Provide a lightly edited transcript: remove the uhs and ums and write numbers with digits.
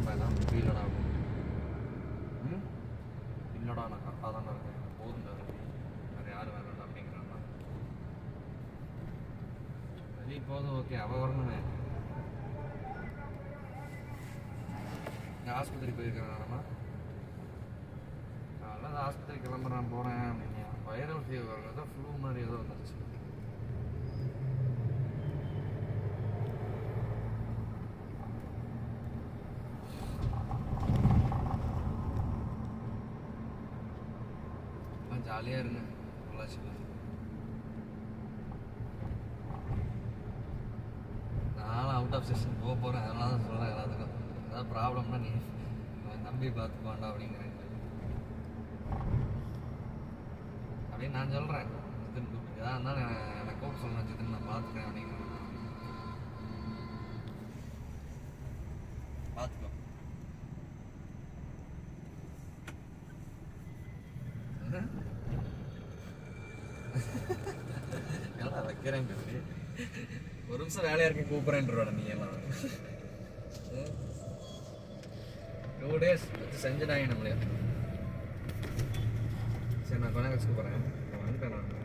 கிளம்பேன் தான் முடியலடா. இல்லைடா நான் கரெக்டாக தானே இருக்கேன், போதுண்டா வேறு யார் வேணாண்டா அப்படிங்கிறாங்க. சரி போதும், ஓகே அவள் வரணுமே. ஆஸ்பத்திரி போயிருக்கிறேன். அதெல்லாம் ஆஸ்பத்திரி கிளம்புறேன் போகிறேன் அப்படிங்க. வைரல் ஃபீவர் ஏதோ ஃப்ளூ மாதிரி ஏதோ வந்துருச்சு. ஜாலியாக இருங்க பொள்ளாச்சியில். நானும் அவுட் ஆஃப் செஷன் போக போகிறேன், அதனால தான் சொல்கிறேன் எல்லாத்துக்கும். ஏதாவது ப்ராப்ளம்னா நீ நம்பி பார்த்துப்பாண்டா அப்படிங்கிறேன் அப்படின்னு நான் சொல்கிறேன். சித்தன் கூப்பிட்டு எதாவது இருந்தாலும் என்னை கூப்பிட்டு சொல்லணும், சித்தன் நான் பார்த்துக்கிறேன் அப்படிங்கிறேன். பார்த்துக்கோ. எல்லாம் வைக்கிறேன் பேசி ஒரு நிமிஷம் வேலையாக இருக்க கூப்பிட்றேன்றோட நீ எல்லாம் 2 days வச்சு செஞ்சுட்டாங்க நம்மளே. சரி நான் கொஞ்சம் கழிச்சு கூப்பிட்றேன். வந்துட்டேன் நான்.